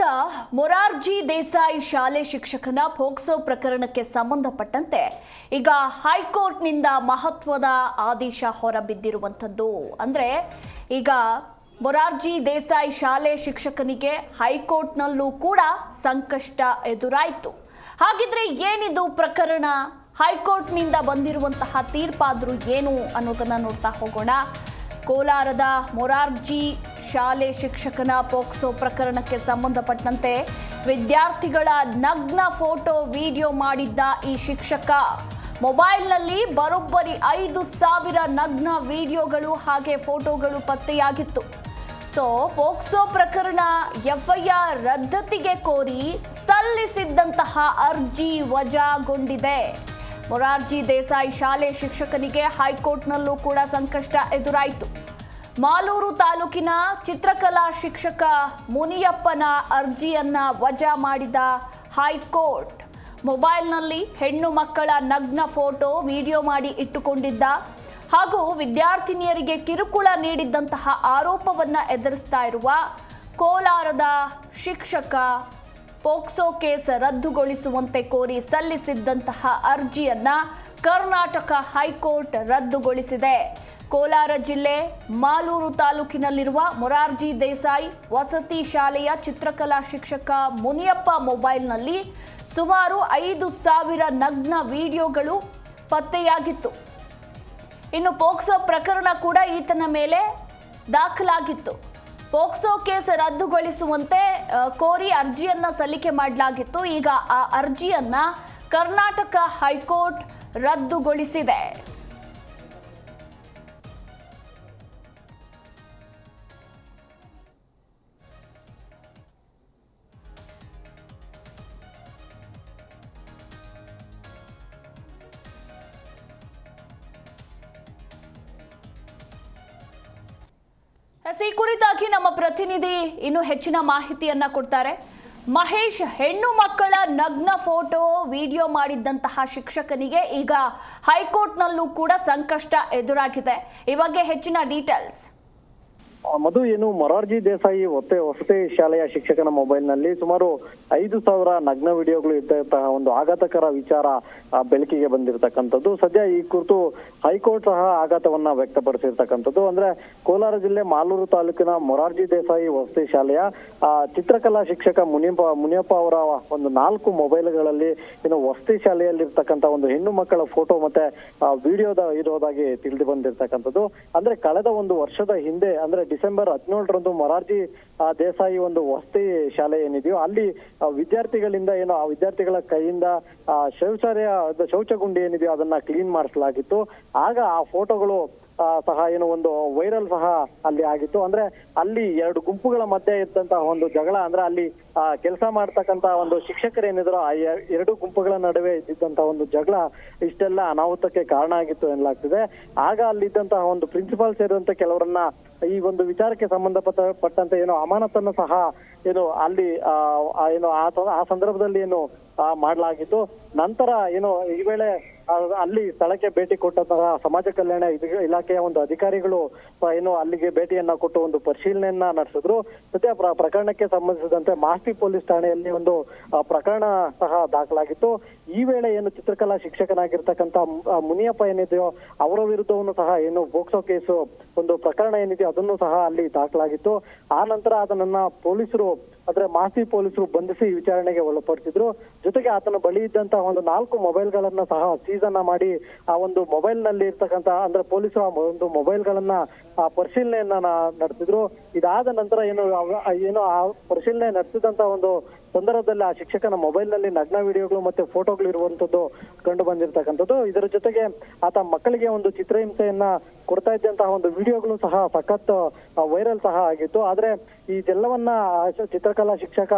ಕೋಲಾರದ ಮೊರಾರ್ಜಿ ದೇಸಾಯಿ ಶಾಲೆ ಶಿಕ್ಷಕನ ಪೋಕ್ಸೋ ಪ್ರಕರಣಕ್ಕೆ ಸಂಬಂಧಪಟ್ಟಂತೆ ಈಗ ಹೈಕೋರ್ಟ್ನಿಂದ ಮಹತ್ವದ ಆದೇಶ ಹೊರಬಿದ್ದಿರುವಂಥದ್ದು. ಅಂದರೆ ಈಗ ಮೊರಾರ್ಜಿ ದೇಸಾಯಿ ಶಾಲೆ ಶಿಕ್ಷಕನಿಗೆ ಹೈಕೋರ್ಟ್ನಲ್ಲೂ ಕೂಡ ಸಂಕಷ್ಟ ಎದುರಾಯಿತು. ಹಾಗಿದ್ರೆ ಏನಿದು ಪ್ರಕರಣ? ಹೈಕೋರ್ಟ್ನಿಂದ ಬಂದಿರುವಂತಹ ತೀರ್ಪಾದರೂ ಏನು ಅನ್ನೋದನ್ನು ನೋಡ್ತಾ ಹೋಗೋಣ. ಕೋಲಾರದ ಮೊರಾರ್ಜಿ ಶಾಲೆ ಶಿಕ್ಷಕನ ಪೋಕ್ಸೋ ಪ್ರಕರಣಕ್ಕೆ ಸಂಬಂಧಪಟ್ಟಂತೆ ವಿದ್ಯಾರ್ಥಿಗಳ ನಗ್ನ ಫೋಟೋ ವಿಡಿಯೋ ಮಾಡಿದ್ದ ಈ ಶಿಕ್ಷಕ ಮೊಬೈಲ್ನಲ್ಲಿ ಬರೋಬ್ಬರಿ 5,000 ನಗ್ನ ವಿಡಿಯೋಗಳು ಹಾಗೆ ಫೋಟೋಗಳು ಪತ್ತೆಯಾಗಿತ್ತು. ಪೋಕ್ಸೋ ಪ್ರಕರಣ ಎಫ್ಐಆರ್ ರದ್ದತಿಗೆ ಕೋರಿ ಸಲ್ಲಿಸಿದ್ದಂತಹ ಅರ್ಜಿ ವಜಾಗೊಂಡಿದೆ. ಮೊರಾರ್ಜಿ ದೇಸಾಯಿ ಶಾಲೆ ಶಿಕ್ಷಕನಿಗೆ ಹೈಕೋರ್ಟ್ನಲ್ಲೂ ಕೂಡ ಸಂಕಷ್ಟ ಎದುರಾಯಿತು. ಮಾಲೂರು ತಾಲೂಕಿನ ಚಿತ್ರಕಲಾ ಶಿಕ್ಷಕ ಮುನಿಯಪ್ಪನ ಅರ್ಜಿಯನ್ನ ವಜಾ ಮಾಡಿದ ಹೈಕೋರ್ಟ್. ಮೊಬೈಲ್ನಲ್ಲಿ ಹೆಣ್ಣು ಮಕ್ಕಳ ನಗ್ನ ಫೋಟೋ ವಿಡಿಯೋ ಮಾಡಿ ಇಟ್ಟುಕೊಂಡಿದ್ದ ಹಾಗೂ ವಿದ್ಯಾರ್ಥಿನಿಯರಿಗೆ ಕಿರುಕುಳ ನೀಡಿದ್ದಂತಹ ಆರೋಪವನ್ನ ಎದುರಿಸ್ತಾ ಇರುವ ಕೋಲಾರದ ಶಿಕ್ಷಕ ಪೋಕ್ಸೋ ಕೇಸ್ ರದ್ದುಗೊಳಿಸುವಂತೆ ಕೋರಿ ಸಲ್ಲಿಸಿದ್ದಂತಹ ಅರ್ಜಿಯನ್ನ ಕರ್ನಾಟಕ ಹೈಕೋರ್ಟ್ ರದ್ದುಗೊಳಿಸಿದೆ. ಕೋಲಾರ ಜಿಲ್ಲೆ ಮಾಲೂರು ತಾಲೂಕಿನಲ್ಲಿರುವ ಮೊರಾರ್ಜಿ ದೇಸಾಯಿ ವಸತಿ ಶಾಲೆಯ ಚಿತ್ರಕಲಾ ಶಿಕ್ಷಕ ಮುನಿಯಪ್ಪ ಮೊಬೈಲ್ನಲ್ಲಿ ಸುಮಾರು 5,000 ನಗ್ನ ವಿಡಿಯೋಗಳು ಪತ್ತೆಯಾಗಿತ್ತು. ಇನ್ನು ಪೋಕ್ಸೋ ಪ್ರಕರಣ ಕೂಡ ಈತನ ಮೇಲೆ ದಾಖಲಾಗಿತ್ತು. ಪೋಕ್ಸೋ ಕೇಸ್ ರದ್ದುಗೊಳಿಸುವಂತೆ ಕೋರಿ ಅರ್ಜಿಯನ್ನ ಸಲ್ಲಿಕೆ ಮಾಡಲಾಗಿತ್ತು. ಈಗ ಆ ಅರ್ಜಿಯನ್ನ ಕರ್ನಾಟಕ ಹೈಕೋರ್ಟ್ ರದ್ದುಗೊಳಿಸಿದೆ. ಈ ಕುರಿತಾಗಿ ನಮ್ಮ ಪ್ರತಿನಿಧಿ ಇನ್ನು ಹೆಚ್ಚಿನ ಮಾಹಿತಿಯನ್ನ ಕೊಡ್ತಾರೆ. ಮಹೇಶ್, ಹೆಣ್ಣು ಮಕ್ಕಳ ನಗ್ನ ಫೋಟೋ ವಿಡಿಯೋ ಮಾಡಿದ್ದಂತಹ ಶಿಕ್ಷಕನಿಗೆ ಈಗ ಹೈಕೋರ್ಟ್ನಲ್ಲೂ ಕೂಡ ಸಂಕಷ್ಟ ಎದುರಾಗಿದೆ. ಈ ಬಗ್ಗೆ ಹೆಚ್ಚಿನ ಡೀಟೇಲ್ಸ್. ಮಧು, ಏನು ಮೊರಾರ್ಜಿ ದೇಸಾಯಿ ವಸತಿ ಶಾಲೆಯ ಶಿಕ್ಷಕನ ಮೊಬೈಲ್ ನಲ್ಲಿ ಸುಮಾರು 5,000 ನಗ್ನ ವಿಡಿಯೋಗಳು ಇದ್ದಂತಹ ಒಂದು ಆಘಾತಕರ ವಿಚಾರ ಬೆಳಕಿಗೆ ಬಂದಿರತಕ್ಕಂಥದ್ದು. ಸದ್ಯ ಈ ಕುರಿತು ಹೈಕೋರ್ಟ್ ಸಹ ಆಘಾತವನ್ನ ವ್ಯಕ್ತಪಡಿಸಿರ್ತಕ್ಕಂಥದ್ದು. ಅಂದ್ರೆ ಕೋಲಾರ ಜಿಲ್ಲೆ ಮಾಲೂರು ತಾಲೂಕಿನ ಮೊರಾರ್ಜಿ ದೇಸಾಯಿ ವಸತಿ ಶಾಲೆಯ ಚಿತ್ರಕಲಾ ಶಿಕ್ಷಕ ಮುನಿಯಪ್ಪ ಅವರ ಒಂದು 4 ಮೊಬೈಲ್ಗಳಲ್ಲಿ ಏನು ವಸತಿ ಶಾಲೆಯಲ್ಲಿರ್ತಕ್ಕಂಥ ಒಂದು ಹೆಣ್ಣು ಮಕ್ಕಳ ಫೋಟೋ ಮತ್ತೆ ವಿಡಿಯೋದ ಇರೋದಾಗಿ ತಿಳಿದು ಬಂದಿರತಕ್ಕಂಥದ್ದು. ಅಂದ್ರೆ ಕಳೆದ ಒಂದು ವರ್ಷದ ಹಿಂದೆ, ಅಂದ್ರೆ ಡಿಸೆಂಬರ್ 17ರಂದು ಮೊರಾರ್ಜಿ ದೇಸಾಯಿ ಒಂದು ವಸತಿ ಶಾಲೆ ಏನಿದೆಯೋ ಅಲ್ಲಿ ವಿದ್ಯಾರ್ಥಿಗಳಿಂದ ಏನು ಆ ವಿದ್ಯಾರ್ಥಿಗಳ ಕೈಯಿಂದ ಶೌಚ ಗುಂಡಿ ಏನಿದೆಯೋ ಅದನ್ನ ಕ್ಲೀನ್ ಮಾಡಿಸಲಾಗಿತ್ತು. ಆಗ ಆ ಫೋಟೋಗಳು ಸಹ ಏನು ಒಂದು ವೈರಲ್ ಸಹ ಅಲ್ಲಿ ಆಗಿತ್ತು. ಅಂದ್ರೆ ಅಲ್ಲಿ 2 ಗುಂಪುಗಳ ಮಧ್ಯೆ ಇದ್ದಂತಹ ಒಂದು ಜಗಳ, ಅಂದ್ರೆ ಅಲ್ಲಿ ಕೆಲಸ ಮಾಡ್ತಕ್ಕಂತ ಒಂದು ಶಿಕ್ಷಕರೇನಿದ್ರು ಆ 2 ಗುಂಪುಗಳ ನಡುವೆ ಇದ್ದಂತಹ ಒಂದು ಜಗಳ ಇಷ್ಟೆಲ್ಲ ಅನಾಹುತಕ್ಕೆ ಕಾರಣ ಆಗಿತ್ತು ಎನ್ನಲಾಗ್ತಿದೆ. ಆಗ ಅಲ್ಲಿದ್ದಂತಹ ಒಂದು ಪ್ರಿನ್ಸಿಪಾಲ್ ಸೇರಿದಂತೆ ಕೆಲವರನ್ನ ಈ ಒಂದು ವಿಚಾರಕ್ಕೆ ಸಂಬಂಧಪಟ್ಟಂತೆ ಏನೋ ಅಮಾನತನ್ನು ಸಹ ಏನು ಅಲ್ಲಿ ಏನು ಆ ಸಂದರ್ಭದಲ್ಲಿ ಏನು ಮಾಡಲಾಗಿತ್ತು. ನಂತರ ಏನು ಈ ವೇಳೆ ಅಲ್ಲಿ ಸ್ಥಳಕ್ಕೆ ಭೇಟಿ ಕೊಟ್ಟಂತಹ ಸಮಾಜ ಕಲ್ಯಾಣ ಇಲಾಖೆಯ ಒಂದು ಅಧಿಕಾರಿಗಳು ಏನು ಅಲ್ಲಿಗೆ ಭೇಟಿಯನ್ನ ಕೊಟ್ಟು ಒಂದು ಪರಿಶೀಲನೆಯನ್ನ ನಡೆಸಿದ್ರು. ಸದ್ಯ ಪ್ರಕರಣಕ್ಕೆ ಸಂಬಂಧಿಸಿದಂತೆ ಮಾಸ್ತಿ ಪೊಲೀಸ್ ಠಾಣೆಯಲ್ಲಿ ಒಂದು ಪ್ರಕರಣ ಸಹ ದಾಖಲಾಗಿತ್ತು. ಈ ವೇಳೆ ಏನು ಚಿತ್ರಕಲಾ ಶಿಕ್ಷಕನಾಗಿರ್ತಕ್ಕಂಥ ಮುನಿಯಪ್ಪ ಏನಿದೆಯೋ ಅವರ ವಿರುದ್ಧವನ್ನು ಸಹ ಏನು ಪೋಕ್ಸೋ ಕೇಸು ಒಂದು ಪ್ರಕರಣ ಏನಿದೆಯೋ ಅದನ್ನು ಸಹ ಅಲ್ಲಿ ದಾಖಲಾಗಿತ್ತು. ಆ ನಂತರ ಅದನ್ನ ಪೊಲೀಸರು ಅಂದ್ರೆ ಮಾಸ್ತಿ ಪೊಲೀಸರು ಬಂಧಿಸಿ ವಿಚಾರಣೆಗೆ ಒಳಪಡಿಸಿದ್ರು. ಜೊತೆಗೆ ಆತನ ಬಳಿ ಇದ್ದಂತಹ ಒಂದು 4 ಮೊಬೈಲ್ಗಳನ್ನ ಸಹ ಸೀಸ್ ಅನ್ನ ಮಾಡಿ ಆ ಒಂದು ಮೊಬೈಲ್ ನಲ್ಲಿ ಇರ್ತಕ್ಕಂತ ಅಂದ್ರೆ ಪೊಲೀಸರು ಒಂದು ಮೊಬೈಲ್ಗಳನ್ನ ಪರಿಶೀಲನೆಯನ್ನ ನಡೆಸಿದ್ರು. ಇದಾದ ನಂತರ ಏನು ಆ ಪರಿಶೀಲನೆ ನಡೆಸಿದಂತ ಒಂದು ಸಂದರ್ಭದಲ್ಲಿ ಆ ಶಿಕ್ಷಕನ ಮೊಬೈಲ್ ನಲ್ಲಿ ನಗ್ನ ವಿಡಿಯೋಗಳು ಮತ್ತೆ ಫೋಟೋಗಳು ಇರುವಂತದ್ದು ಕಂಡು ಬಂದಿರತಕ್ಕಂಥದ್ದು. ಇದರ ಜೊತೆಗೆ ಆತ ಮಕ್ಕಳಿಗೆ ಒಂದು ಚಿತ್ರಹಿಂಸೆಯನ್ನ ಕೊಡ್ತಾ ಇದ್ದಂತಹ ಒಂದು ವಿಡಿಯೋಗಳು ಸಹ ಸಖತ್ ವೈರಲ್ ಸಹ ಆಗಿತ್ತು. ಆದ್ರೆ ಇದೆಲ್ಲವನ್ನ ಚಿತ್ರಕಲಾ ಶಿಕ್ಷಕ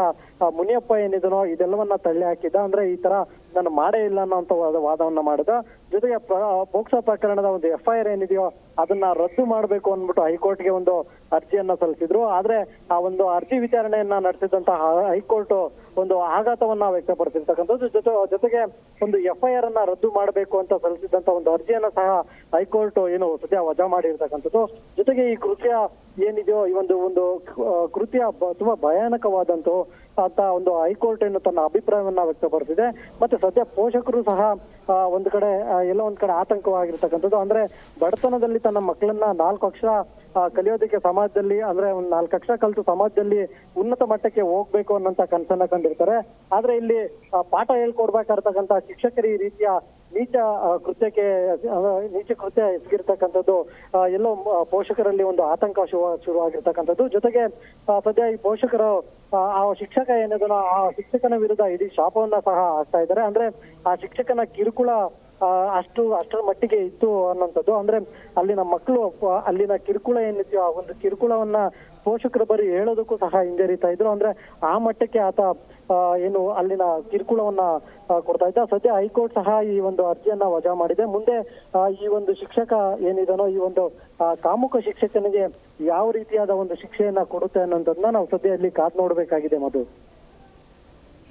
ಮುನಿಯಪ್ಪ ಏನಿದನೋ ಇದೆಲ್ಲವನ್ನ ತಳ್ಳಿ ಹಾಕಿದ್ದ. ಅಂದ್ರೆ ಈ ತರ ನಾನು ಮಾಡೇ ಇಲ್ಲ ಅನ್ನೋ ವಾದವನ್ನ ಮಾಡಿದ. ಜೊತೆಗೆ ಪೋಕ್ಸೋ ಪ್ರಕರಣದ ಒಂದು ಎಫ್ಐಆರ್ ಏನಿದೆಯೋ ಅದನ್ನ ರದ್ದು ಮಾಡಬೇಕು ಅಂದ್ಬಿಟ್ಟು ಹೈಕೋರ್ಟ್ಗೆ ಒಂದು ಅರ್ಜಿಯನ್ನ ಸಲ್ಲಿಸಿದ್ರು. ಆದ್ರೆ ಆ ಒಂದು ಅರ್ಜಿ ವಿಚಾರಣೆಯನ್ನ ನಡೆಸಿದಂತಹ ಹೈಕೋರ್ಟ್ ಒಂದು ಆಘಾತವನ್ನ ವ್ಯಕ್ತಪಡಿಸಿರ್ತಕ್ಕಂಥದ್ದು. ಜೊತೆಗೆ ಒಂದು ಎಫ್ಐಆರ್ ಅನ್ನ ರದ್ದು ಮಾಡಬೇಕು ಅಂತ ಸಲ್ಲಿಸಿದಂತ ಒಂದು ಅರ್ಜಿಯನ್ನ ಸಹ ಹೈಕೋರ್ಟ್ ಏನು ಸದ್ಯ ವಜಾ ಮಾಡಿರ್ತಕ್ಕಂಥದ್ದು. ಜೊತೆಗೆ ಈ ಕೃತ್ಯ ಏನಿದೆಯೋ ಈ ಒಂದು ಕೃತ್ಯ ತುಂಬಾ ಭಯಾನಕವಾದಂತ ಅಂತ ಒಂದು ಹೈಕೋರ್ಟ್ ಏನು ತನ್ನ ಅಭಿಪ್ರಾಯವನ್ನ ವ್ಯಕ್ತಪಡಿಸಿದೆ. ಮತ್ತೆ ಸದ್ಯ ಪೋಷಕರು ಸಹ ಒಂದ್ ಕಡೆ ಎಲ್ಲೋ ಒಂದ್ ಕಡೆ ಆತಂಕವಾಗಿರ್ತಕ್ಕಂಥದ್ದು. ಅಂದ್ರೆ ಬಡತನದಲ್ಲಿ ತನ್ನ ಮಕ್ಕಳನ್ನ 4 ಅಕ್ಷರ ಕಲಿಯೋದಕ್ಕೆ ಸಮಾಜದಲ್ಲಿ ಅಂದ್ರೆ ಒಂದ್ 4 ಅಕ್ಷರ ಕಲಿತು ಸಮಾಜದಲ್ಲಿ ಉನ್ನತ ಮಟ್ಟಕ್ಕೆ ಹೋಗ್ಬೇಕು ಅನ್ನೋಂತ ಕನಸನ್ನ ಕಂಡಿರ್ತಾರೆ. ಆದ್ರೆ ಇಲ್ಲಿ ಪಾಠ ಹೇಳ್ಕೊಡ್ಬೇಕಾಗಿರ್ತಕ್ಕಂಥ ಶಿಕ್ಷಕರು ಈ ರೀತಿಯ ನೀಚ ಕೃತ್ಯ ಎಸಗಿರ್ತಕ್ಕಂಥದ್ದು ಎಲ್ಲೋ ಪೋಷಕರಲ್ಲಿ ಒಂದು ಆತಂಕ ಶುರುವಾಗಿರ್ತಕ್ಕಂಥದ್ದು. ಜೊತೆಗೆ ಸದ್ಯ ಈ ಪೋಷಕರು ಆ ಶಿಕ್ಷಕ ಏನಿದನೋ ಆ ಶಿಕ್ಷಕನ ವಿರುದ್ಧ ಇಡೀ ಶಾಪವನ್ನ ಸಹ ಹಾಕ್ತಾ ಇದ್ದಾರೆ. ಅಂದ್ರೆ ಆ ಶಿಕ್ಷಕನ ಕಿರುಕುಳ ಅಷ್ಟರ ಮಟ್ಟಿಗೆ ಇತ್ತು ಅನ್ನೋಂಥದ್ದು. ಅಂದ್ರೆ ಅಲ್ಲಿನ ಮಕ್ಕಳು ಅಲ್ಲಿನ ಕಿರುಕುಳ ಏನಿದೆಯೋ ಆ ಒಂದು ಕಿರುಕುಳವನ್ನ ಪೋಷಕರು ಬರೀ ಹೇಳೋದಕ್ಕೂ ಸಹ ಹಿಂಜರಿತಾ ಇದ್ರು. ಅಂದ್ರೆ ಆ ಮಟ್ಟಕ್ಕೆ ಆತ ಏನು ಅಲ್ಲಿನ ಕಿರುಕುಳವನ್ನ ಕೊಡ್ತಾ ಇದ್ದ. ಸದ್ಯ ಹೈಕೋರ್ಟ್ ಸಹ ಈ ಒಂದು ಅರ್ಜಿಯನ್ನ ವಜಾ ಮಾಡಿದೆ. ಮುಂದೆ ಈ ಒಂದು ಶಿಕ್ಷಕ ಏನಿದನೋ ಈ ಒಂದು ಕಾಮುಕ ಶಿಕ್ಷಕನಿಗೆ ಯಾವ ರೀತಿಯಾದ ಒಂದು ಶಿಕ್ಷೆಯನ್ನ ಕೊಡುತ್ತೆ ಅನ್ನೋದನ್ನ ನಾವು ಸದ್ಯ ಇಲ್ಲಿ ಕಾದ್ ನೋಡ್ಬೇಕಾಗಿದೆ ಮಧು.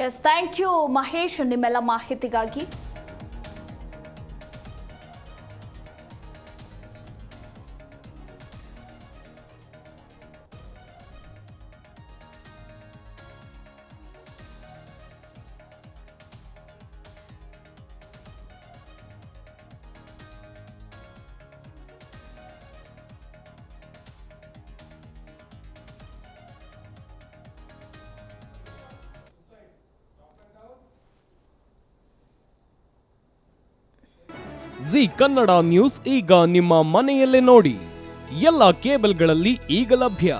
ಎಸ್, ಥ್ಯಾಂಕ್ ಯು ಮಹೇಶ್ ನಿಮ್ಮೆಲ್ಲ ಮಾಹಿತಿಗಾಗಿ. ಜಿ ಕನ್ನಡ ನ್ಯೂಸ್ ಈಗ ನಿಮ್ಮ ಮನೆಯಲ್ಲೇ ನೋಡಿ. ಎಲ್ಲ ಕೇಬಲ್ಗಳಲ್ಲಿ ಈಗ ಲಭ್ಯ.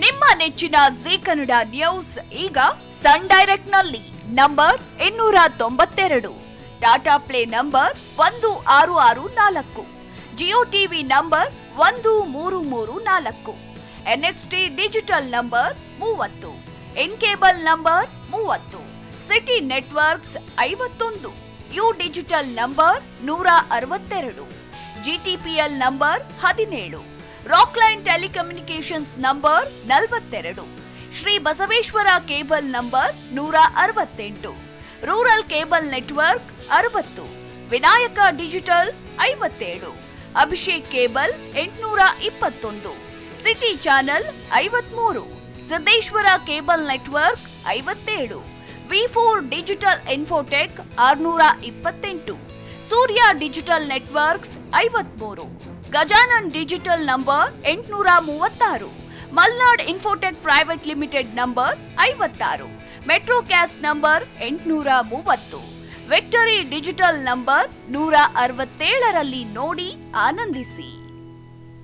ನಿಮ್ಮ ನೆಚ್ಚಿನ ಜಿ ಕನ್ನಡ ನ್ಯೂಸ್ ಈಗ ಸನ್ ಡೈರೆಕ್ಟ್ ನಲ್ಲಿ number 292, Tata play number 1664, Jio TV number 1334, NXT digital number 30, in cable number 30, city networks 51, U digital number 162, GTPL number 17, Rockline telecommunications number 42, Shri Basaveshwara cable number 168, rural cable network 60, Vinayaka digital 57, Abhishek cable 821, city channel 53, Siddeshwara cable network 57, V4 digital Infotech 628, Surya digital networks 53, Gajanan digital number 836, Malnad Infotech private limited number 56, Metrocast number 830, victory digital number 167ರಲ್ಲಿ ನೋಡಿ ಆನಂದಿಸಿ.